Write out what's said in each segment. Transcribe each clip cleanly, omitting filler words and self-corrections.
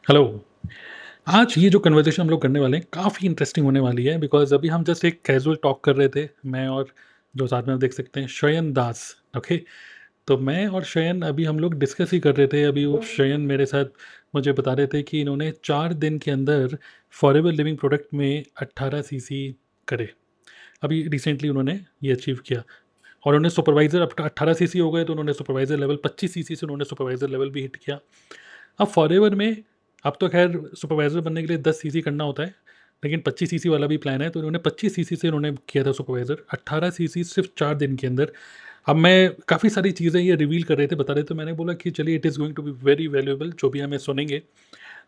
Hello. आज ये जो कन्वर्सेशन हम लोग करने वाले हैं काफ़ी इंटरेस्टिंग होने वाली है बिकॉज़ अभी हम जस्ट एक कैजुअल टॉक कर रहे थे, मैं और जो साथ में आप देख सकते हैं शयन दास। ओके। तो मैं और शयन अभी हम लोग डिस्कस ही कर रहे थे। अभी वो शयन मेरे साथ मुझे बता रहे थे कि इन्होंने 4 दिन के अंदर फॉरएवर लिविंग प्रोडक्ट में 18 सीसी करे। अभी रिसेंटली उन्होंने ये अचीव किया और उन्होंने सुपरवाइज़र अब 18 सीसी हो गए, तो उन्होंने सुपरवाइज़र लेवल 25 सीसी से उन्होंने सुपरवाइज़र लेवल भी हिट किया। अब फॉरएवर में अब तो ख़ैर सुपरवाइज़र बनने के लिए 10 सीसी करना होता है, लेकिन 25 सीसी वाला भी प्लान है, तो उन्होंने 25 सीसी से उन्होंने किया था सुपरवाइज़र, 18 सीसी सिर्फ़ 4 दिन के अंदर। अब मैं काफ़ी सारी चीज़ें ये रिवील कर रहे थे, बता रहे थे, तो मैंने बोला कि चलिए it is going to be very valuable जो भी हमें सुनेंगे।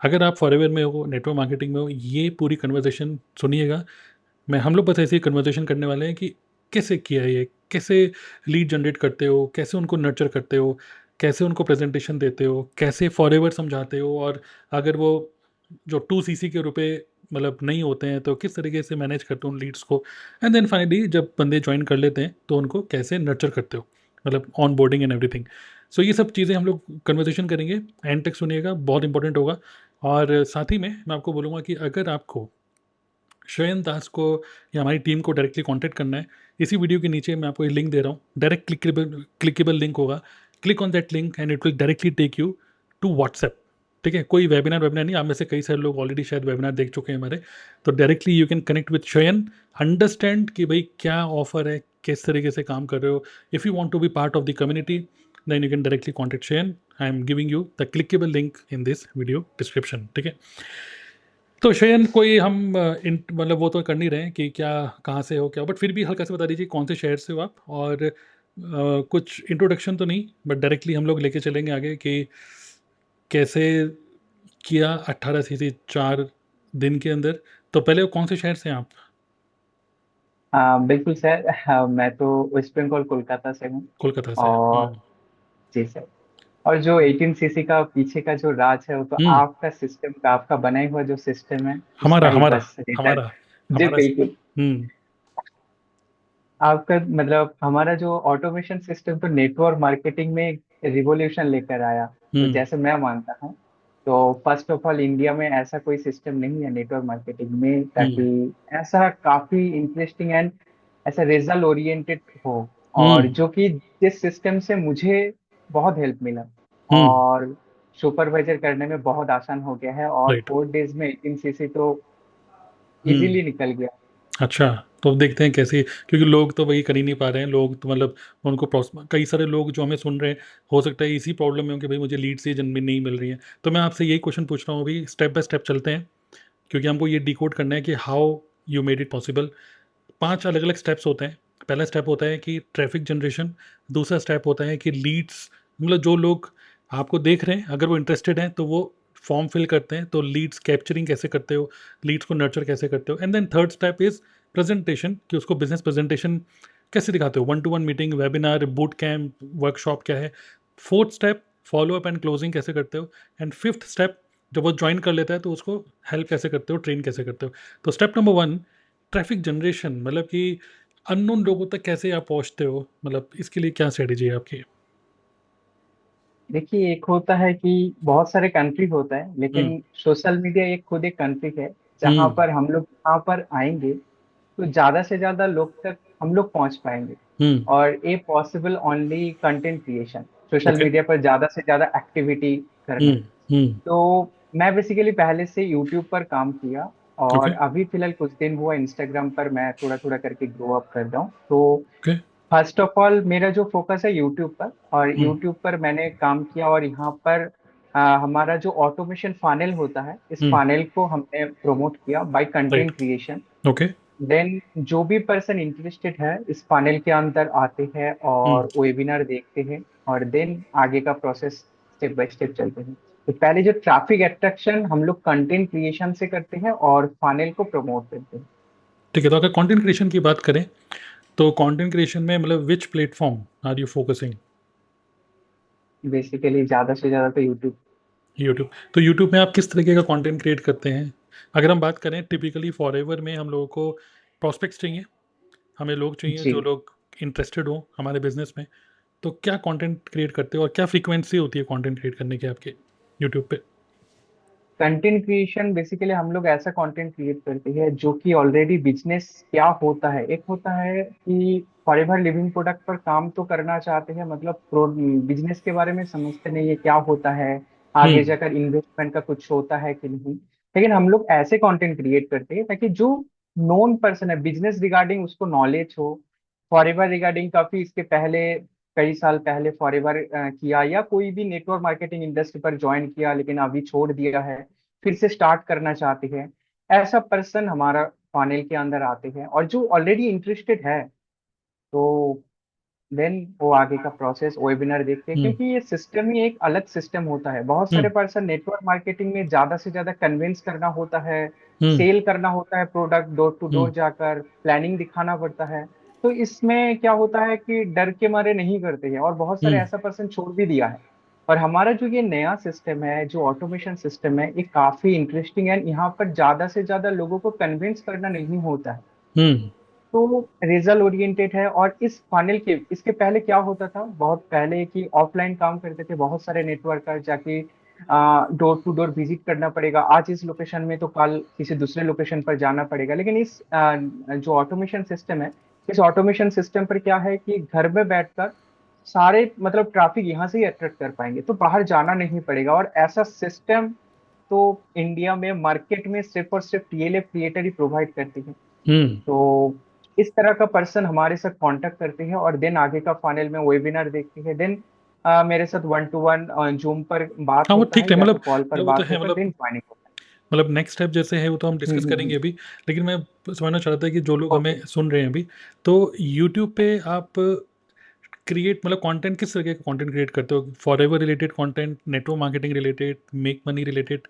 अगर आप फॉरएवर में हो, नेटवर्क मार्केटिंग में हो, ये पूरी कन्वर्सेशन सुनिएगा। मैं हम लोग बस ऐसे ही कन्वर्सेशन करने वाले हैं कि कैसे किया है ये, कैसे लीड जनरेट करते हो, कैसे उनको नर्चर करते हो, कैसे उनको प्रेजेंटेशन देते हो, कैसे फॉरएवर समझाते हो, और अगर वो जो 2 सीसी के रुपए मतलब नहीं होते हैं तो किस तरीके से मैनेज करते हो उन लीड्स को। एंड देन फाइनली जब बंदे ज्वाइन कर लेते हैं तो उनको कैसे नर्चर करते हो, मतलब ऑन बोर्डिंग एंड एवरीथिंग। सो ये सब चीज़ें हम लोग कन्वर्सेशन करेंगे। एंड तक सुनिएगा, बहुत इंपॉर्टेंट होगा। और साथ ही में मैं आपको बोलूँगा कि अगर आपको शयन दास को या हमारी टीम को डायरेक्टली कांटेक्ट करना है, इसी वीडियो के नीचे मैं आपको ये लिंक दे रहा हूँ, डायरेक्ट क्लिकेबल क्लिकेबल लिंक होगा। Click on that link and it will directly take you to WhatsApp. ठीक है, कोई वेबिनार वेबिनार नहीं, आप में से कई सारे लोग ऑलरेडी शायद वेबिनार देख चुके हैं हमारे। तो directly you can connect with शयन, अंडरस्टैंड कि भाई क्या ऑफर है, किस तरीके से काम कर रहे हो। If you want to be part of the community then you can directly contact Shayan. I am giving you the clickable link in this video description. ठीक है। तो शयन कोई हम मतलब वो तो कर नहीं रहे हैं कि क्या कहाँ से हो क्या, बट फिर भी हल्का से बता दीजिए कौन से शहर से हो आप, और कुछ इंट्रोडक्शन तो नहीं, बट डायरेक्टली हम लोग लेके चलेंगे आगे कि कैसे किया 18 सीसी 4 दिन के अंदर। तो पहले वो कौन से शहर से हैं आप? बिल्कुल सर। मैं तो वेस्ट बंगाल कोलकाता से हूँ। कोलकाता से? और जी सर। और जो 18 सीसी का पीछे का जो राज है वो तो हम्म। आपका सिस्टम का, आपका बनाया हुआ जो सिस्टम है उसका हमारा ही हमारा बस रिजल्ट। हमारा जी हमारा बिल्कुल। हम्म। आपका मतलब हमारा जो ऑटोमेशन सिस्टम तो नेटवर्क मार्केटिंग में रिवॉल्यूशन लेकर आया। तो हम्म। जैसे मैं मानता हूँ, तो फर्स्ट ऑफ ऑल इंडिया में ऐसा कोई सिस्टम नहीं है नेटवर्क मार्केटिंग में, ताकि हम्म। ऐसा काफी इंटरेस्टिंग एंड ऐसा रिजल्ट ओरिएंटेड हो। और हम्म। जो कि जिस सिस्टम से मुझे बहुत हेल्प मिला हम्म। और सुपरवाइजर करने में बहुत आसान हो गया है, और राइट। 4 डेज में 18 सीसी तो हम्म। इजीली निकल गया। अच्छा। तो अब देखते हैं कैसे, क्योंकि लोग तो वही कर ही नहीं पा रहे हैं, लोग तो मतलब उनको कई सारे लोग जो हमें सुन रहे हैं हो सकता है इसी प्रॉब्लम में हो कि भाई मुझे लीड से जन्म नहीं मिल रही है। तो मैं आपसे यही क्वेश्चन पूछ रहा हूँ, अभी स्टेप बाय स्टेप चलते हैं, क्योंकि हमको ये डिकोड करना है कि how you made it possible. 5 अलग अलग स्टेप्स होते हैं। पहला स्टेप होता है कि ट्रैफिक जनरेशन। दूसरा स्टेप होता है कि लीड्स, मतलब जो लोग आपको देख रहे हैं अगर वो इंटरेस्टेड हैं तो वो फॉर्म फिल करते हैं, तो लीड्स कैप्चरिंग कैसे करते हो, लीड्स को नर्चर कैसे करते हो। And then third step is presentation, कि उसको बिजनेस प्रेजेंटेशन कैसे दिखाते हो, 1-to-1 meeting, webinar, boot camp, workshop क्या है। Fourth step follow up and closing कैसे करते हो। एंड फिफ्थ स्टेप जब वो ज्वाइन कर लेता है तो उसको हेल्प कैसे करते हो, ट्रेन कैसे करते हो। तो स्टेप नंबर 1, ट्रैफिक जनरेशन, मतलब कि अननोन लोगों तक कैसे आप पहुंचते हो, मतलब इसके लिए क्या स्ट्रेटेजी है आपकी? देखिए, एक होता है कि बहुत सारे कंट्री होता है, हम्म। लेकिन सोशल मीडिया एक खुद एक कंट्री है जहाँ हम्म। पर हम लोग यहाँ पर आएंगे तो ज्यादा से ज्यादा लोग तक हम लोग पहुंच पाएंगे। हम्म। और ये possible only content creation, social okay. Media पर ज्यादा से ज्यादा एक्टिविटी करना। हम्म। हम्म। तो मैं बेसिकली पहले से यूट्यूब पर काम किया, ओके। और अभी फिलहाल कुछ दिन हुआ इंस्टाग्राम पर मैं थोड़ा थोड़ा करके ग्रो अप कर रहा हूँ। तो ओके। फर्स्ट ऑफ ऑल मेरा जो फोकस है यूट्यूब पर, और हम्म। यूट्यूब पर मैंने काम किया, और यहाँ पर हमारा जो ऑटोमेशन फानेल होता है इस हम्म। फानेल को हमने प्रमोट किया by right. Content creation. Okay. Then जो भी पर्सन इंटरेस्टेड है इस फानेल के अंदर आते हैं हम्म। और वेबिनार देखते हैं, और देन आगे का प्रोसेस स्टेप बाय स्टेप चलते हैं। तो पहले जो ट्रैफिक अट्रैक्शन हम लोग कंटेंट क्रिएशन से करते हैं और फानेल को प्रमोट करते हैं। ठीक है, तो अगर कंटेंट क्रिएशन की बात करें तो कंटेंट क्रिएशन में मतलब which platform are you focusing? Basically ज्यादा से ज्यादा तो यूट्यूब। यूट्यूब। तो यूट्यूब में आप किस तरीके का कंटेंट क्रिएट करते हैं? अगर हम बात करें टिपिकली फॉरएवर में हम लोगों को प्रॉस्पेक्ट्स चाहिए, हमें लोग चाहिए जी, जो लोग इंटरेस्टेड हो हमारे बिजनेस में। तो क्या कंटेंट क्रिएट करते हो और क्या फ्रीक्वेंसी होती है कंटेंट क्रिएट करने की आपके यूट्यूब पे? कंटेंट क्रिएशन बेसिकली हम लोग ऐसा कंटेंट क्रिएट करते हैं जो कि ऑलरेडी बिजनेस क्या होता है। एक होता है कि फॉरएवर लिविंग प्रोडक्ट पर काम तो करना चाहते हैं, मतलब बिजनेस के बारे में समझते नहीं है क्या होता है, आगे हुँ, जाकर इन्वेस्टमेंट का कुछ होता है कि नहीं। लेकिन हम लोग ऐसे कंटेंट क्रिएट करते हैं ताकि जो नोन पर्सन है बिजनेस रिगार्डिंग उसको नॉलेज हो, फॉरएवर रिगार्डिंग काफी इसके पहले कई साल पहले फॉरएवर किया, या कोई भी नेटवर्क मार्केटिंग इंडस्ट्री पर ज्वाइन किया लेकिन अभी छोड़ दिया है, फिर से स्टार्ट करना चाहते हैं, ऐसा पर्सन हमारा पानेल के अंदर आते हैं। और जो ऑलरेडी इंटरेस्टेड है तो देन वो आगे का प्रोसेस वेबिनार देखते हैं, हुँ, क्योंकि ये सिस्टम ही एक अलग सिस्टम होता है। बहुत हुँ, सारे पर्सन नेटवर्क मार्केटिंग में ज्यादा से ज्यादा कन्विंस करना होता है, हुँ, सेल करना होता है, प्रोडक्ट डोर टू हुँ, डोर जाकर प्लानिंग दिखाना पड़ता है। तो इसमें क्या होता है कि डर के मारे नहीं करते हैं, और बहुत हुँ, सारे ऐसा पर्सन छोड़ भी दिया है। और हमारा जो ये नया सिस्टम है, जो ऑटोमेशन सिस्टम है, ये काफी इंटरेस्टिंग है। यहाँ पर ज्यादा से ज्यादा लोगों को कन्विंस करना नहीं होता है, हुँ, तो रिजल्ट ओरिएंटेड है। और इस फाइनल के इसके पहले क्या होता था, बहुत पहले कि ऑफलाइन काम करते थे बहुत सारे नेटवर्कर, जाके डोर टू डोर विजिट करना पड़ेगा, आज इस लोकेशन में तो कल किसी दूसरे लोकेशन पर जाना पड़ेगा। लेकिन इस जो ऑटोमेशन सिस्टम है, इस ऑटोमेशन सिस्टम पर क्या है कि घर में बैठकर सारे मतलब ट्रैफिक यहाँ से ही अट्रैक्ट कर पाएंगे, तो बाहर जाना नहीं पड़ेगा। और ऐसा सिस्टम तो इंडिया में मार्केट में सिर्फ और सिर्फ टीएलए क्रिएटर ही प्रोवाइड करती है। हुँ। तो इस तरह का पर्सन हमारे साथ कांटेक्ट करते हैं, और देन आगे का फाइनल में वेबिनार देखते हैं। देन मेरे साथ वन टू वन जूम पर बात हाँ, वो होता ठीक है, है या तो मतलब कॉल पर वो तो बात है होकर देन ज्वाइनिंग होता मतलब नेक्स्ट स्टेप जैसे है वो तो हम है। डिस्कस करेंगे अभी। लेकिन मैं समझना चाह रहा था कि जो लोग ओके। हमें सुन रहे हैं अभी, तो यूट्यूब पे आप क्रिएट मतलब कंटेंट किस तरह का कंटेंट क्रिएट करते हो? Forever related content, network marketing related, make money related,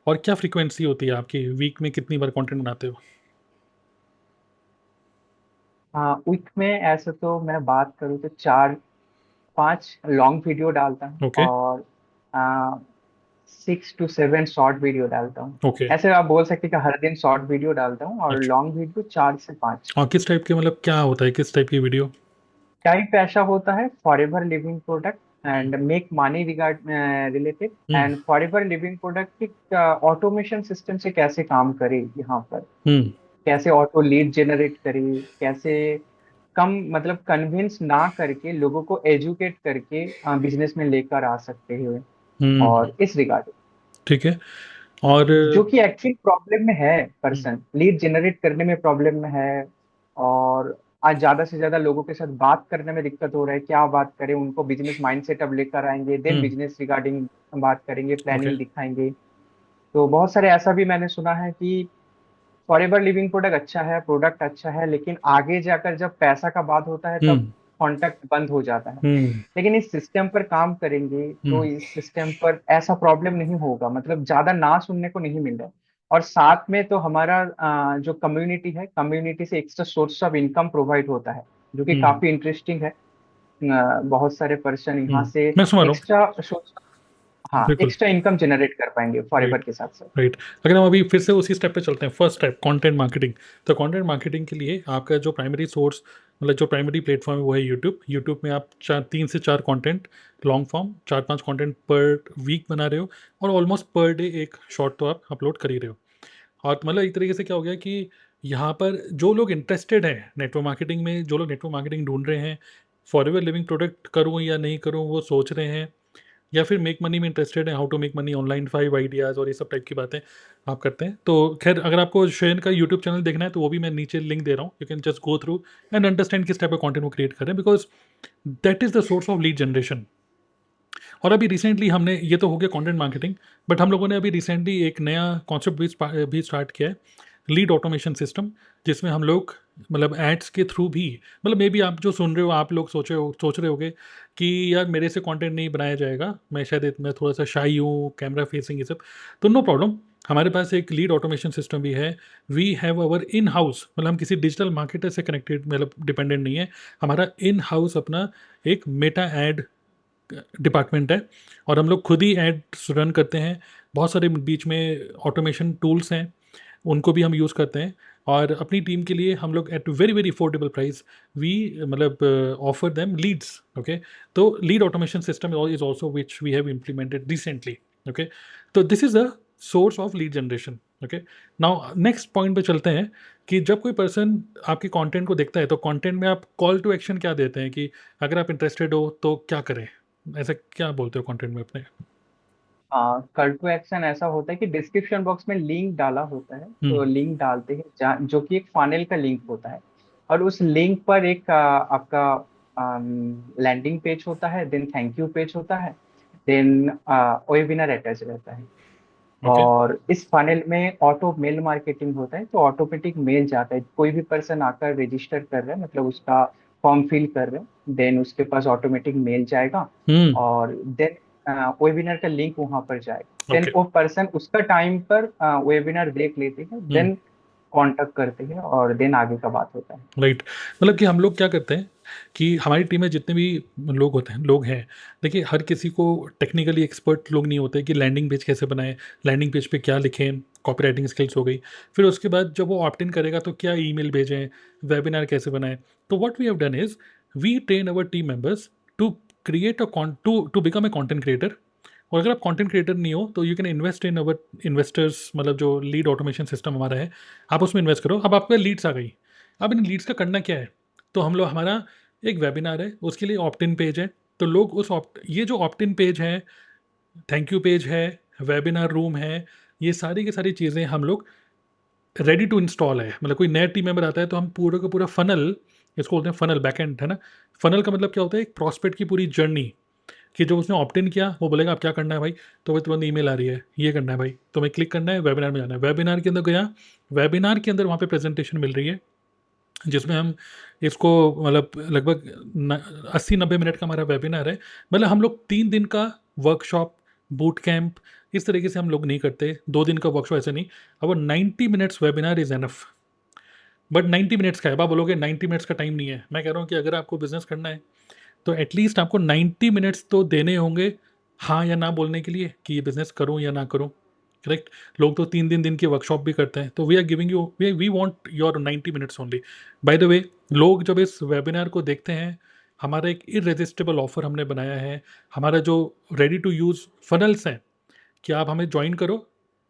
और क्या फ्रीक्वेंसी होती है आपकी? वीक में कितनी बार कंटेंट बनाते हो? हाँ, वीक में ऐसे तो मैं बात करूँ तो 4-5 लॉन्ग वीडियो डालता हूँ, ओके, और 6 to 7 शॉर्ट वीडियो डालता हूँ। ओके, ऐसे आप बोल सकते हैं कि हर दिन शॉर्ट वीडियो डालता हूँ, और अच्छा। लॉन्ग वीडियो 4 से 5। और किस टाइप के मतलब क्या होता है, किस टाइप की वीडियो? टाइप ऐसा होता है forever living product hmm, and make money related, hmm, and forever living product की ऑटोमेशन सिस्टम से कैसे काम करे यहाँ पर, हुँ, कैसे ऑटो लीड जनरेट करे, कैसे कम मतलब कन्विंस ना करके लोगों को एजुकेट करके बिजनेस में लेकर आ सकते हैं। हुँ, और इस रिगार्डिंग ठीक है। और जो कि एक्चुअल प्रॉब्लम में है, हुँ, पर्सन लीड जनरेट करने में प्रॉब्लम में है, और आज ज्यादा से ज्यादा लोगों के साथ बात करने में दिक्कत हो रहा है, क्या बात करें, उनको बिजनेस माइंडसेट अब लेकर आएंगे, देन हुँ, बिजनेस रिगार्डिंग बात करेंगे, ओके, प्लानिंग दिखाएंगे। तो बहुत सारे ऐसा भी मैंने सुना है कि फॉरएवर लिविंग प्रोडक्ट अच्छा है, प्रोडक्ट अच्छा है, लेकिन आगे जाकर जब पैसा का बात होता है हुँ, तब कॉन्टेक्ट बंद हो जाता है। हुँ, लेकिन इस सिस्टम पर काम करेंगे हुँ, तो इस सिस्टम पर ऐसा प्रॉब्लम नहीं होगा, मतलब ज्यादा ना सुनने को नहीं मिल रहा है। और साथ में तो हमारा जो कम्युनिटी है, कम्युनिटी से extra source of income provide होता है, जो कि हुँ, काफी इंटरेस्टिंग है। बहुत सारे पर्सन हुँ। यहाँ से मैं समझ रहा हूँ, एक्स्ट्रा सोर्स, हाँ, बिल्कुल। एक्स्ट्रा इनकम जनरेट कर पाएंगे राइट, फॉरएवर के साथ साथ। राइट। अगर हम अभी फिर से उसी स्टेप पे चलते हैं, फर्स्ट स्टेप कंटेंट मार्केटिंग। तो कंटेंट मार्केटिंग के लिए आपका जो प्राइमरी सोर्स मतलब जो प्राइमरी प्लेटफॉर्म है वो है यूट्यूब। यूट्यूब में आप 3 से 4 content long form 4-5 content per week बना रहे हो, और ऑलमोस्ट पर डे एक शॉर्ट तो आप अपलोड कर ही रहे हो। और मतलब एक तरीके से क्या हो गया कि यहाँ पर जो लोग इंटरेस्टेड हैं नेटवर्क मार्केटिंग में, जो लोग नेटवर्क मार्केटिंग ढूंढ रहे हैं, फॉरएवर लिविंग प्रोडक्ट करूँ या नहीं करूँ वो सोच रहे हैं, या फिर मेक मनी में इंटरेस्टेड है, how to make money online, 5 ideas और ये सब टाइप की बातें आप करते हैं। तो खैर अगर आपको शेन का यूट्यूब चैनल देखना है तो वो भी मैं नीचे लिंक दे रहा हूँ, you can just go through and understand किस टाइप का कंटेंट वो क्रिएट कर रहे हैं, because that is the source of lead generation. और अभी रिसेंटली हमने ये तो हो गया कंटेंट मार्केटिंग, बट हम लोगों ने अभी रिसेंटली एक नया कॉन्सेप्ट भी स्टार्ट किया है, लीड ऑटोमेशन सिस्टम, जिसमें हम लोग मतलब एड्स के थ्रू भी मतलब मे बी आप जो सुन रहे हो आप लोग सोच रहे होगे कि यार मेरे से कंटेंट नहीं बनाया जाएगा, मैं शायद मैं थोड़ा सा शाई हूँ कैमरा फेसिंग ये सब। तो नो प्रॉब्लम, हमारे पास एक लीड ऑटोमेशन सिस्टम भी है। We have our in house, मतलब हम किसी डिजिटल मार्केटर से कनेक्टेड मतलब डिपेंडेंट नहीं है। हमारा इन हाउस अपना एक मेटा एड डिपार्टमेंट है, और हम लोग खुद ही एड्स रन करते हैं। बहुत सारे बीच में ऑटोमेशन टूल्स हैं, उनको भी हम यूज़ करते हैं। और अपनी टीम के लिए हम लोग at very very affordable price we मतलब ऑफर देम लीड्स। ओके, तो lead automation system is also which we have implemented recently. Okay, तो this is a source of lead generation. Okay, now next point पे चलते हैं कि जब कोई person आपके कंटेंट को देखता है तो कंटेंट में आप कॉल टू एक्शन क्या देते हैं कि अगर आप इंटरेस्टेड हो तो क्या करें, ऐसा क्या बोलते हो कंटेंट में अपने? कॉल टू एक्शन ऐसा होता है कि डिस्क्रिप्शन बॉक्स में लिंक डाला होता है, तो हम्म। लिंक डालते हैं जो कि एक फाइनल का लिंक होता है। और उस लिंक पर एक आपका लैंडिंग पेज होता है, देन थैंक यू पेज होता है, देन वेबिनार अटैच रहता है। ओके। और इस फनेल में ऑटो मेल मार्केटिंग होता है, तो ऑटोमेटिक मेल जाता है, कोई भी पर्सन आकर रजिस्टर कर रहा है, मतलब उसका फॉर्म फिल कर रहे हैं, देन उसके पास ऑटोमेटिक मेल जाएगा। हम्म। और देन वेबिनार का लिंक वहां पर जाएगा, देन ओके। वो पर्सन उसका टाइम पर वेबिनार देख लेते हैं, हम्म। देन कांटेक्ट करते हैं और देन आगे का बात होता है। राइट। मतलब कि हम लोग क्या करते हैं कि हमारी टीम में जितने भी लोग होते हैं, लोग हैं, देखिए हर किसी को टेक्निकली एक्सपर्ट लोग नहीं होते कि लैंडिंग पेज कैसे बनाएं, लैंडिंग पेज पे क्या लिखें, कॉपी राइटिंग स्किल्स हो गई। फिर उसके बाद जब वो ऑप्ट इन करेगा तो क्या ईमेल भेजें, वेबिनार कैसे बनाएं। तो what we have done is we train our team members to create a to become a content creator. और अगर आप कंटेंट क्रिएटर नहीं हो तो you can invest in our investors, मतलब जो लीड ऑटोमेशन सिस्टम हमारा है, आप उसमें इन्वेस्ट करो। अब आपके लीड्स आ गई, अब इन लीड्स का करना क्या है? तो हम लोग, हमारा एक वेबिनार है, उसके लिए ऑप्ट इन पेज है। तो लोग उस ऑप्ट, ये जो ऑप्ट इन पेज है, थैंक यू पेज है, वेबिनार रूम है, ये सारी की सारी चीज़ें हम लोग रेडी टू इंस्टॉल है। मतलब कोई नया टीम मेंबर आता है तो हम पूरा का पूरा फनल, इसको बोलते हैं फनल, बैकएंड है ना। फनल का मतलब क्या होता है? एक प्रॉस्पेक्ट की पूरी जर्नी, कि जो उसने ऑप्ट इन किया वो बोलेगा आप क्या करना है भाई, तो वही तुरंत ईमेल आ रही है, ये करना है भाई, तो मैं क्लिक करना है, वेबिनार में जाना है, वेबिनार के अंदर गया, वेबिनार के अंदर वहाँ पे प्रेजेंटेशन मिल रही है जिसमें हम इसको, मतलब लगभग 80-90 मिनट का हमारा वेबिनार है। मतलब हम लोग 3 दिन का वर्कशॉप, बूट कैंप, इस तरीके से हम लोग नहीं करते, 2 दिन का वर्कशॉप ऐसे नहीं। अब 90 minutes webinar is enough. But 90 minutes का है, अब आप बोलोगे 90 मिनट्स का टाइम नहीं है। मैं कह रहा हूँ कि अगर आपको बिजनेस करना है तो एटलीस्ट आपको 90 मिनट्स तो देने होंगे हाँ या ना बोलने के लिए कि ये बिजनेस करूँ या ना करूँ। करेक्ट। लोग तो 3 दिन की वर्कशॉप भी करते हैं। तो we are giving you, we want your 90 minutes only. By the way, लोग जब इस वेबिनार को देखते हैं, हमारा एक इररेजिस्टिबल ऑफर हमने बनाया है। हमारा जो रेडी टू यूज़ फनल्स हैं, कि आप हमें ज्वाइन करो,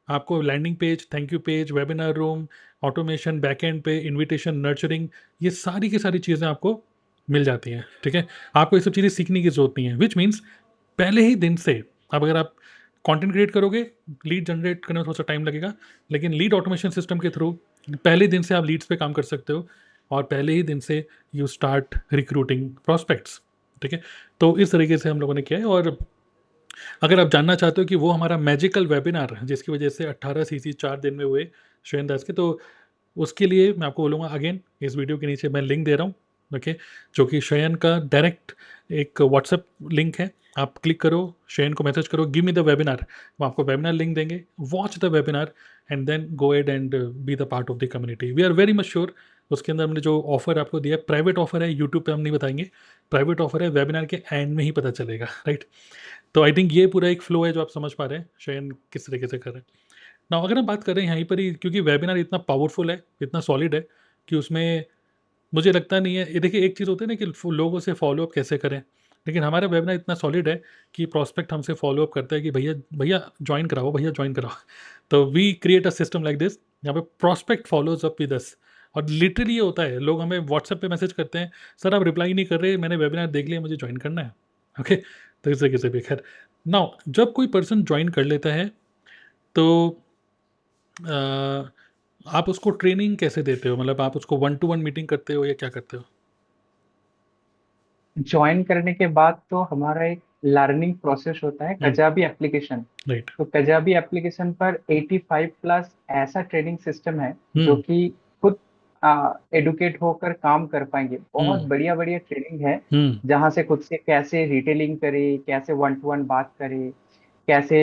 आपको landing page, thank you page, webinar room, automation, backend पे इनविटेशन, नर्चरिंग, ये सारी की सारी चीज़ें आपको मिल जाती हैं। ठीक है, आपको ये सब चीज़ें सीखने की जरूरत नहीं है। विच मीन्स पहले ही दिन से, अब अगर आप कंटेंट क्रिएट करोगे, लीड जनरेट करने में थोड़ा सा टाइम लगेगा, लेकिन लीड ऑटोमेशन सिस्टम के थ्रू पहले दिन से आप लीड्स पे काम कर सकते हो, और पहले ही दिन से यू स्टार्ट रिक्रूटिंग प्रॉस्पेक्ट्स। ठीक है, तो इस तरीके से हम लोगों ने किया है। और अगर आप जानना चाहते हो कि वो हमारा मैजिकल वेबिनार जिसकी वजह से 18 सीसी 4 दिन में हुए शयन दास के, तो उसके लिए मैं आपको बोलूँगा, अगेन इस वीडियो के नीचे मैं लिंक दे रहा हूँ। ओके, जो कि शयन का डायरेक्ट एक व्हाट्सएप लिंक है। आप क्लिक करो, शयन को मैसेज करो, गिव मी द वेबिनार, वो आपको वेबिनार लिंक देंगे। Watch the webinar and then go ahead and be the part of the community. We are very much sure उसके अंदर हमने जो ऑफर आपको दिया है, प्राइवेट ऑफर है, यूट्यूब पे हम नहीं बताएंगे, प्राइवेट ऑफर है, वेबिनार के एंड में ही पता चलेगा। राइट। तो आई थिंक ये पूरा एक फ्लो है जो आप समझ पा रहे हैं शयन किस तरीके से कर रहे हैं ना। अगर हम बात कर रहे हैं यहीं पर ही, क्योंकि वेबिनार इतना पावरफुल है, इतना सॉलिड है, कि उसमें मुझे लगता नहीं है, ये देखिए एक चीज़ होती है ना कि लोगों से फॉलोअप कैसे करें, लेकिन हमारा वेबिनार इतना सॉलिड है कि प्रॉस्पेक्ट हमसे फॉलोअप करता है कि भैया भैया ज्वाइन कराओ, भैया ज्वाइन कराओ। तो we create a system like this, यहाँ पे prospect follows up with us. और लिटरली ये होता है, लोग हमें व्हाट्सएप पे मैसेज करते हैं, सर आप रिप्लाई नहीं कर रहे, मैंने वेबिनार देख लिया, मुझे ज्वाइन करना है। ओके, तो इस तरीके से भी खैर। नाउ जब कोई पर्सन ज्वाइन कर लेता है तो अ, आप उसको ट्रेनिंग कैसे देते हो? मतलब आप उसको 1-to-1 मीटिंग करते हो या क्या करते हो? ज्वाइन करने के बाद तो हमारा एक लर्निंग प्रोसेस होता है, हम्म। Kajabi application. राइट। तो कजाबी एप्लीकेशन पर 85 प्लस ऐसा ट्रेनिंग सिस्टम है जो हम्म। कि खुद एडुकेट होकर काम कर पाएंगे। बहुत हम्म। बढ़िया बढ़िया ट्रेनिंग है, हम्म। जहाँ से खुद से कैसे रिटेलिंग करे, कैसे वन टू वन बात करे, कैसे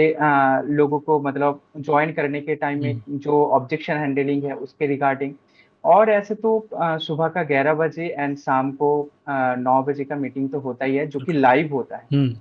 लोगों को मतलब ज्वाइन करने के टाइम में हम्म। जो ऑब्जेक्शन हैंडलिंग है उसके रिगार्डिंग। और ऐसे तो सुबह का 11 बजे एंड शाम को 9 बजे का मीटिंग तो होता ही है, जो कि ओके। लाइव होता है। हम्म।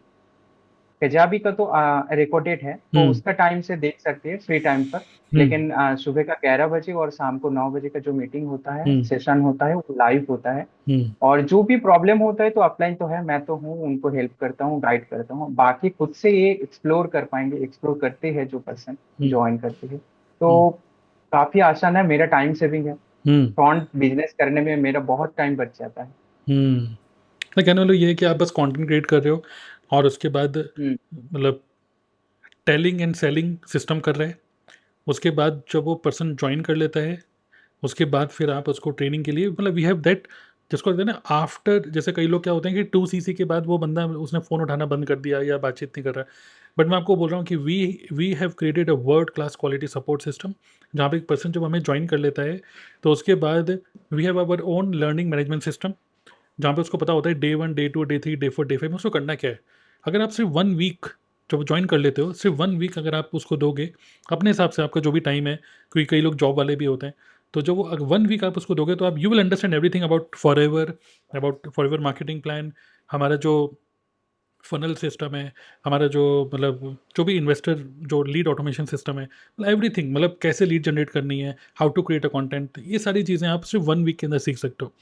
कजाबी का तो रिकॉर्डेड है, तो हुँ, उसका टाइम से देख सकते हैं फ्री टाइम पर। हुँ, लेकिन सुबह का 11 बजे और शाम को 9 बजे का जो मीटिंग होता है, हुँ, सेशन होता है, वो लाइव होता है। हुँ, और जो भी प्रॉब्लम होता है तो अपलाइन तो है, मैं तो हूँ, उनको हेल्प करता हूँ, गाइड करता हूँ। बाकी खुद से ये एक्सप्लोर कर पाएंगे, एक्सप्लोर करते हैं जो पर्सन हुँ, ज्वाइन करते हैं, हुँ, तो काफी आसान है। मेरा टाइम सेविंग है, हुँ, फ्रंट बिजनेस करने में मेरा बहुत टाइम बच जाता है। हुँ। मैं कहने वाला ये है कि आप बस कंटेंट क्रिएट कर रहे हो और उसके बाद हम्म। मतलब टेलिंग एंड सेलिंग सिस्टम कर रहे हैं। उसके बाद जब वो पर्सन जॉइन कर लेता है, उसके बाद फिर आप उसको ट्रेनिंग के लिए मतलब वी हैव दैट जिसको कहते हैं ना आफ्टर, जैसे कई लोग क्या होते हैं कि 2 सीसी के बाद वो बंदा उसने फ़ोन उठाना बंद कर दिया या बातचीत नहीं कर रहा है। बट मैं आपको बोल रहा हूँ कि we have created a world class quality support system, जहाँ पे एक पर्सन जब हमें ज्वाइन कर लेता है तो उसके बाद we have our own learning management system, जहाँ पे उसको पता होता है day 1, day 2, day 3, day 4, day 5 में उसको करना क्या है। अगर आप सिर्फ 1 वीक जब ज्वाइन कर लेते हो, सिर्फ 1 वीक अगर आप उसको दोगे अपने हिसाब से, आपका जो भी टाइम है, क्योंकि कई लोग जॉब वाले भी होते हैं, तो जब वो 1 वीक आप उसको दोगे तो आप you will understand everything about for ever marketing plan, हमारा जो फनल सिस्टम है, हमारा जो मतलब जो भी इन्वेस्टर जो लीड ऑटोमेशन सिस्टम है, मतलब एवरीथिंग, मतलब कैसे लीड जनरेट करनी है, how to create a content, ये सारी चीज़ें आप सिर्फ 1 वीक के अंदर सीख सकते हो।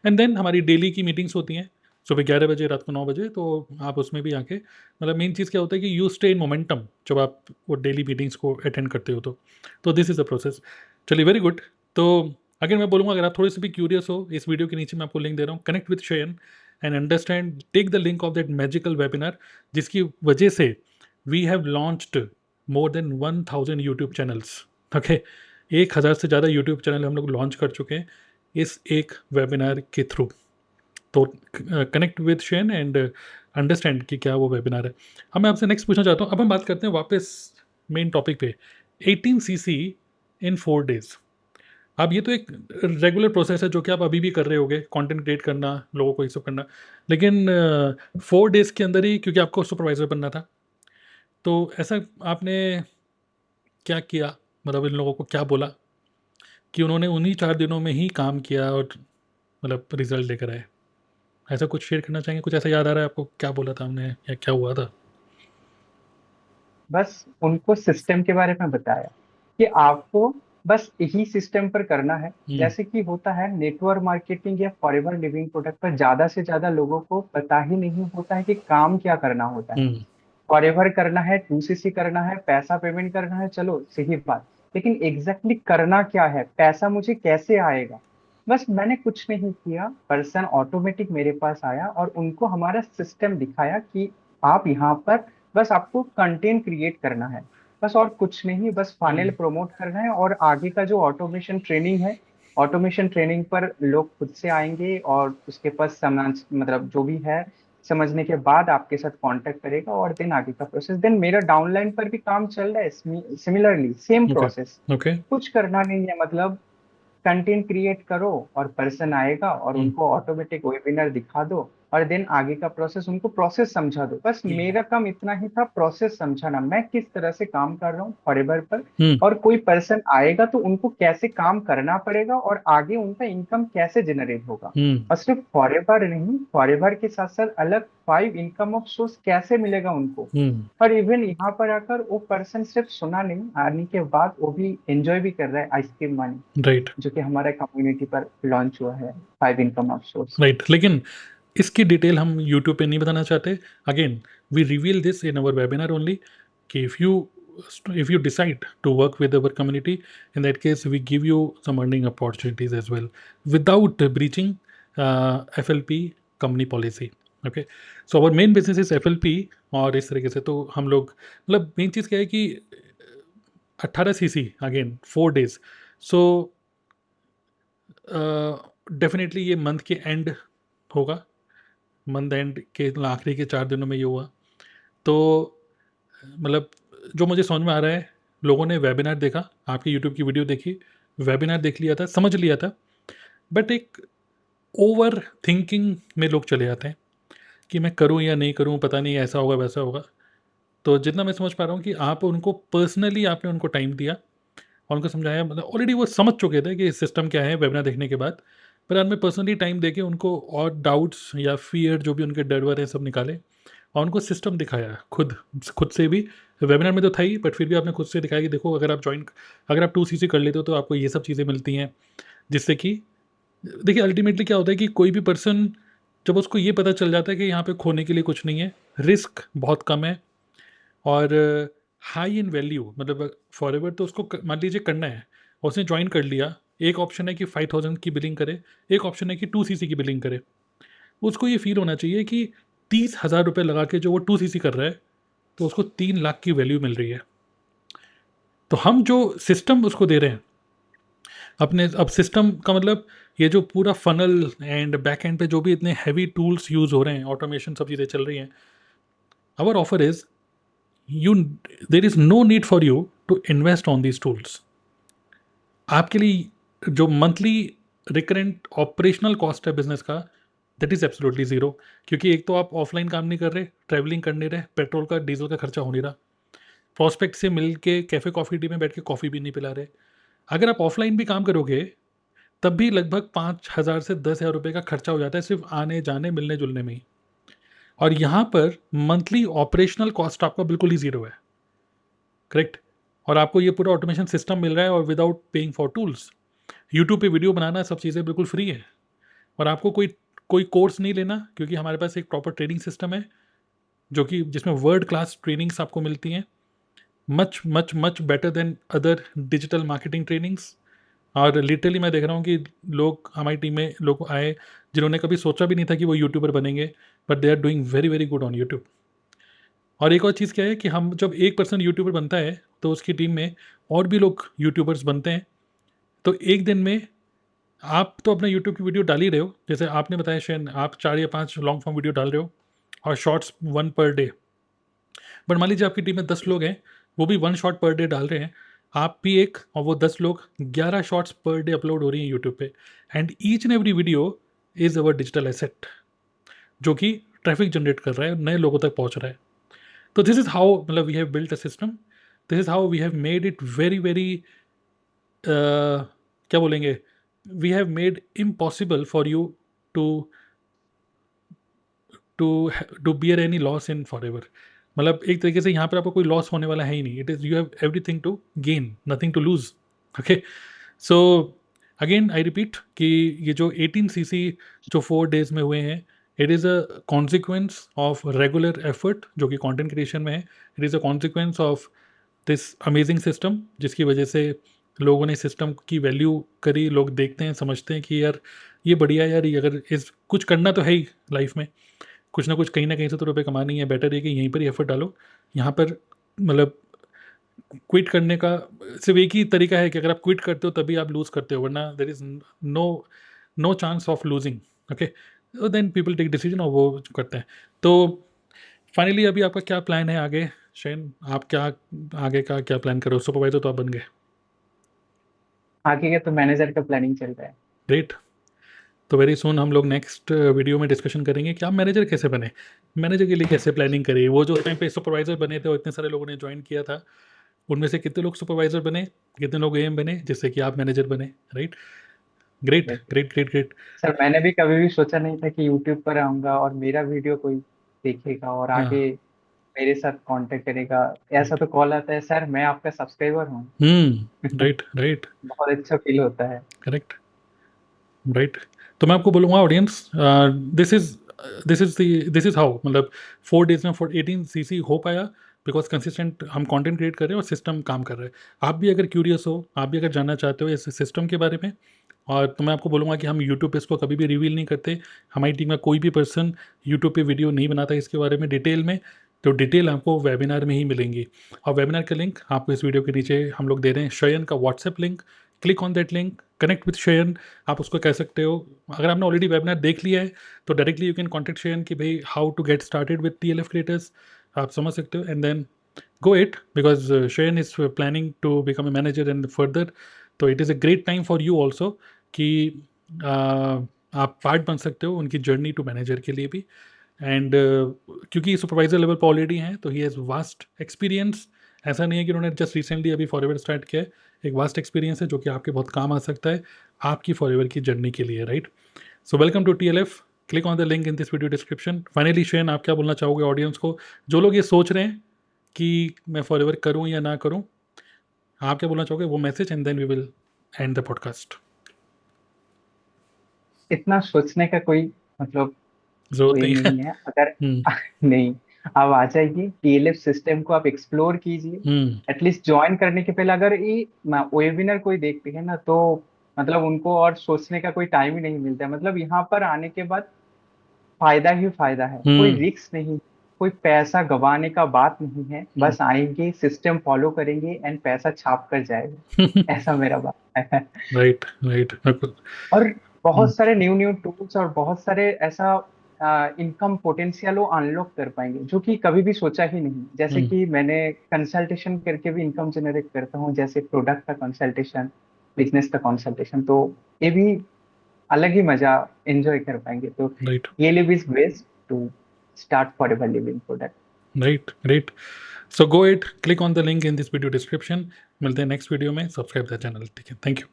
एंड देन हमारी डेली की मीटिंग्स होती हैं, सुबह 11 बजे, रात को 9 बजे, तो आप उसमें भी आके मतलब मेन चीज़ क्या होता है कि यू स्टे इन मोमेंटम जब आप वो डेली मीटिंग्स को अटेंड करते हो तो दिस इज़ द प्रोसेस। चलिए, वेरी गुड। तो अगर मैं बोलूँगा, अगर आप थोड़े से भी क्यूरियस हो, इस वीडियो के नीचे मैं आपको लिंक दे रहा हूँ, connect with Shayan and understand, take the link of that magical webinar, जिसकी वजह से we have launched more than 1000 YouTube channels. Okay, 1000 से ज़्यादा यूट्यूब चैनल हम लोग लॉन्च कर चुके हैं इस एक वेबिनार के थ्रू। तो connect with Shane and understand कि क्या वो वेबिनार है। अब मैं आपसे नेक्स्ट पूछना चाहता हूँ, अब हम बात करते हैं वापस मेन टॉपिक पे, 18 सीसी इन 4 डेज। अब ये तो एक रेगुलर प्रोसेस है जो कि आप अभी भी कर रहे होगे, कंटेंट क्रिएट करना, लोगों को ये सब करना, लेकिन 4 डेज के अंदर ही, क्योंकि आपको सुपरवाइजर बनना था, तो ऐसा आपने क्या किया, मतलब इन लोगों को क्या बोला कि उन्होंने उन्हीं 4 दिनों में ही काम किया और मतलब रिजल्ट लेकर आए। ऐसा कुछ शेयर करना चाहेंगे? कुछ ऐसा याद आ रहा है आपको, क्या बोला था हमने या क्या हुआ था? बस उनको सिस्टम के बारे में बताया कि आपको बस यही सिस्टम पर करना है। हुँ, जैसे कि होता है नेटवर्क मार्केटिंग या फॉरएवर लिविंग प्रोडक्ट पर ज्यादा से ज्यादा लोगों को पता ही नहीं होता है कि काम क्या करना होता है। हुँ, फॉरएवर करना है, 2सीसी करना है, पैसा पेमेंट करना है, चलो सही बात। लेकिन एग्जैक्टली करना क्या है, पैसा मुझे कैसे आएगा। बस मैंने कुछ नहीं किया, पर्सन ऑटोमेटिक मेरे पास आया और उनको हमारा सिस्टम दिखाया कि आप यहाँ पर बस आपको कंटेंट क्रिएट करना है, बस और कुछ नहीं। बस फाइनल हुँ, प्रमोट करना है और आगे का जो ऑटोमेशन ट्रेनिंग है, ऑटोमेशन ट्रेनिंग पर लोग खुद से आएंगे और उसके पास समझ मतलब जो भी है समझने के बाद आपके साथ कांटेक्ट करेगा और देन आगे का प्रोसेस। देन मेरा डाउनलाइन पर भी काम चल रहा है, similarly same okay, process. Okay, कुछ करना नहीं है, मतलब कंटेंट क्रिएट करो और पर्सन आएगा और हुँ, उनको ऑटोमेटिक वेबिनार दिखा दो और देन आगे का प्रोसेस उनको प्रोसेस समझा दो। बस हुँ, मेरा काम इतना ही था, प्रोसेस समझाना, मैं किस तरह से काम कर रहा हूँ फॉरएवर पर। हुँ, और कोई पर्सन आएगा तो उनको कैसे काम करना पड़ेगा और आगे उनका इनकम कैसे जनरेट होगा। हुँ, और सिर्फ फॉरएवर नहीं, फॉरएवर के साथ साथ अलग 5 इनकम ऑफ सोर्स कैसे मिलेगा उनको। हुँ, और इवन यहाँ पर आकर वो पर्सन सिर्फ सुना नहीं, आने के बाद वो भी एंजॉय भी कर रहा है आइसक्रीम मनी, राइट, जो कि हमारे कम्युनिटी पर लॉन्च हुआ है, 5 इनकम ऑफ सोर्स। राइट। लेकिन इसकी डिटेल हम यूट्यूब पे नहीं बताना चाहते। Again, we reveal this in our webinar only, कि if you decide to work with our community, in that case we give you some earning opportunities as well without breaching FLP company policy. Okay, so our main business is FLP। और इस तरीके से तो हम लोग मतलब main चीज़ क्या है कि 18 CC again 4 days, so definitely ये मंथ के एंड होगा, मंथ एंड के आखिरी के 4 दिनों में ये हुआ। तो मतलब जो मुझे समझ में आ रहा है, लोगों ने वेबिनार देखा, आपकी यूट्यूब की वीडियो देखी, वेबिनार देख लिया था, समझ लिया था, बट एक ओवर थिंकिंग में लोग चले जाते हैं कि मैं करूं या नहीं करूं, पता नहीं ऐसा होगा वैसा होगा। तो जितना मैं समझ पा रहा हूँ कि आप उनको पर्सनली आपने उनको टाइम दिया और उनको समझाया, मतलब ऑलरेडी वो समझ चुके थे कि सिस्टम क्या है वेबिनार देखने के बाद, पर आपने पर्सनली टाइम देके उनको और डाउट्स या फियर जो भी उनके डर वर है सब निकाले, और उनको सिस्टम दिखाया खुद खुद से भी। वेबिनार में तो था ही, बट फिर भी आपने खुद से दिखाया कि देखो अगर आप 2 CC कर लेते हो तो आपको ये सब चीज़ें मिलती हैं, जिससे कि देखिए अल्टीमेटली क्या होता है कि कोई भी पर्सन जब उसको ये पता चल जाता है कि यहाँ पे खोने के लिए कुछ नहीं है, रिस्क बहुत कम है, और हाई इन वैल्यू, मतलब फॉरएवर तो उसको मान लीजिए करना है, उसने ज्वाइन कर लिया। एक ऑप्शन है कि 5000 की बिलिंग करे, एक ऑप्शन है कि 2 CC की बिलिंग करे। उसको ये फील होना चाहिए कि 30,000 रुपये लगा के जो वो 2 CC कर रहा है, तो उसको 3 लाख की वैल्यू मिल रही है। तो हम जो सिस्टम उसको दे रहे हैं अपने, अब सिस्टम का मतलब ये जो पूरा फनल एंड बैक एंड पे जो भी इतने हैवी टूल्स यूज़ हो रहे हैं, ऑटोमेशन सब चीज़ें चल रही हैं, our offer is you there is no need for you to invest on these tools. आपके लिए जो मंथली रिकरेंट ऑपरेशनल कॉस्ट है बिजनेस का, दैट इज़ एब्सोल्युटली ज़ीरो। क्योंकि एक तो आप ऑफलाइन काम नहीं कर रहे, ट्रैवलिंग कर नहीं रहे, पेट्रोल का डीजल का खर्चा हो नहीं रहा, प्रॉस्पेक्ट से मिल के कैफ़े कॉफ़ी डी में बैठ के कॉफ़ी भी नहीं पिला रहे। अगर आप ऑफलाइन भी काम करोगे तब भी लगभग 5,000 से 10,000 रुपये का खर्चा हो जाता है सिर्फ आने जाने मिलने जुलने में ही। और यहाँ पर मंथली ऑपरेशनल कॉस्ट आपका बिल्कुल ही ज़ीरो है, करेक्ट। और आपको ये पूरा ऑटोमेशन सिस्टम मिल रहा है और without paying for tools. YouTube पे वीडियो बनाना सब चीज़ें बिल्कुल फ्री है, और आपको कोई कोई कोर्स नहीं लेना, क्योंकि हमारे पास एक प्रॉपर ट्रेनिंग सिस्टम है जो कि जिसमें वर्ल्ड क्लास ट्रेनिंग्स आपको मिलती हैं, much much much better than other digital marketing trainings. और लिटरली मैं देख रहा हूँ कि लोग हमारी टीम में लोग आए जिन्होंने कभी सोचा भी नहीं था कि वो यूट्यूबर बनेंगे, but they are doing very very good on YouTube. और एक और चीज़ क्या है कि हम जब एक पर्सन यूट्यूबर बनता है तो उसकी टीम में और भी लोग यूट्यूबर्स बनते हैं। तो एक दिन में आप तो अपना यूट्यूब की वीडियो डाल ही रहे हो, जैसे आपने बताया शेन, आप 4 या 5 लॉन्ग फॉर्म वीडियो डाल रहे हो और शॉर्ट्स 1 पर डे। बट मान लीजिए आपकी टीम में 10 लोग हैं, वो भी 1 शॉट पर डे डाल रहे हैं, आप भी एक, और वो 10 लोग, 11 शॉर्ट्स पर डे अपलोड हो रही हैं यूट्यूब पे। And each and every video is our digital asset, जो कि ट्रैफिक जनरेट कर रहा है, नए लोगों तक पहुंच रहा है। तो दिस इज़ हाउ, मतलब we have built a system, this is how we have made it very very, क्या बोलेंगे, we have made impossible for you to to to bear any loss in forever एवर। मतलब एक तरीके से यहाँ पर आपको कोई लॉस होने वाला है ही नहीं, it is you have everything to gain, nothing to lose. Okay, so again I repeat कि ये जो 18 CC जो 4 डेज में हुए हैं, it is a consequence of regular effort जो कि कंटेंट क्रिएशन में है। It is a consequence of this amazing system, जिसकी वजह से लोगों ने सिस्टम की वैल्यू करी। लोग देखते हैं, समझते हैं कि यार ये बढ़िया है यार, ये अगर इस कुछ करना तो है ही लाइफ में, कुछ ना कहीं से तो रुपए कमानी है, बेटर है कि यहीं पर ही एफर्ट डालो। यहाँ पर मतलब क्विट करने का सिर्फ एक ही तरीका है कि अगर आप क्विट करते हो तभी आप लूज़ करते हो, वरना there is no no chance of losing. Okay, then people take decision और वो करते हैं। तो फाइनली अभी आपका क्या प्लान है आगे, शैन, आप क्या आगे का क्या प्लान करो? सुपरवाइजर तो आप बन गए, आगे का तो मैनेजर का प्लानिंग चल रहा है। ग्रेट। तो वेरी सुन हम लोग नेक्स्ट वीडियो में डिस्कशन करेंगे कि आप मैनेजर कैसे बने, मैनेजर के लिए कैसे प्लानिंग करिए। वो जो टाइम पे सुपरवाइजर बने थे और इतने सारे लोगों ने ज्वाइन किया था, उनमें से कितने लोग सुपरवाइजर बने, कितने लोग एएम बने, जिससे कि आप मैनेजर बने, right. Great Yes, yes. Great great great. Sir मैंने भी कभी भी सोचा नहीं था कि यूट्यूब पर आऊंगा और मेरा वीडियो कोई देखेगा और हाँ, आगे मेरे साथ कांटेक्ट करेगा। ऐसा राइट। तो कॉल आता है, सर मैं आपका सब्सक्राइबर हूँ। राइट राइट, बहुत अच्छा फील होता है। Correct, right. तो मैं आपको बोलूँगा audience, this is this is how, मतलब 4 डेज में 18 CC हो पाया, बिकॉज कंसिस्टेंट हम कंटेंट क्रिएट कर रहे हैं और सिस्टम काम कर रहा है। आप भी अगर क्यूरियस हो, आप भी अगर जानना चाहते हो इस सिस्टम के बारे में, और तो मैं आपको बोलूँगा कि हम यूट्यूब पे इसको कभी भी रिवील नहीं करते। हमारी टीम का कोई भी पर्सन यूट्यूब पे वीडियो नहीं बनाता इसके बारे में डिटेल में। तो डिटेल आपको वेबिनार में ही मिलेंगी, और वेबिनार का लिंक आपको इस वीडियो के नीचे हम लोग दे रहे हैं, शयन का WhatsApp link. Click on that link, connect with शयन, आप उसको कह सकते हो। अगर आपने ऑलरेडी वेबिनार देख लिया है तो directly you can contact Shayan कि भाई how to get started with TLF creators, आप समझ सकते हो। And then go it, because Shayan is planning to become a manager and further, तो it is a great time for you also कि आप part बन सकते हो उनकी जर्नी टू मैनेजर के लिए भी। एंड क्योंकि सुपरवाइजर लेवल पर ऑलरेडी हैं तो ही हैज़ वास्ट एक्सपीरियंस। ऐसा नहीं है कि उन्होंने जस्ट रिसेंटली अभी फॉरएवर स्टार्ट किया है, एक वास्ट एक्सपीरियंस है जो कि आपके बहुत काम आ सकता है आपकी फॉरएवर की जर्नी के लिए, right. So welcome to TLF, click on the link in this video description. Finally Shane, आप क्या बोलना चाहोगे ऑडियंस को, जो लोग ये सोच रहे हैं कि मैं फॉरएवर करूं या ना करूं, आप क्या बोलना चाहोगे वो message, and then we will end the podcast. इतना सोचने का कोई मतलब जरूरत वे नहीं है। नहीं है अगर हम्म। नहीं, आप आ जाइए डीएलएफ सिस्टम को आप एक्सप्लोर कीजिए। हम्म। एटलीस्ट ज्वाइन करने के पहले अगर ये वेबिनार कोई देखते हैं ना, तो मतलब उनको और सोचने का कोई टाइम ही नहीं मिलता है। मतलब यहाँ पर आने के बाद फायदा ही फायदा है, कोई हम्म। रिस्क नहीं, कोई पैसा गंवाने का बात नहीं है। बस आएंगे, सिस्टम फॉलो करेंगे एंड पैसा छाप कर जाएगा, ऐसा मेरा बात है। राइट, राइट, बिल्कुल। और हम्म। बहुत सारे न्यू न्यू टूल्स और बहुत सारे ऐसा इनकम पोटेंशियल वो अनलॉक कर पाएंगे जो कि कभी भी सोचा ही नहीं। जैसे हम्म। कि मैंने कंसल्टेशन करके भी इनकम जनरेट करता हूँ, जैसे प्रोडक्ट का कंसल्टेशन, बिजनेस का कंसल्टेशन, तो ये भी अलग ही मजा एंजॉय कर पाएंगे। तो राइट, ये live is best to start for ever living product. Right, right. So go it, click on the link in this video description. मिलते हैं नेक्स्ट वीडियो में, सब्सक्राइब द चैनल। ठीक है, थैंक यू।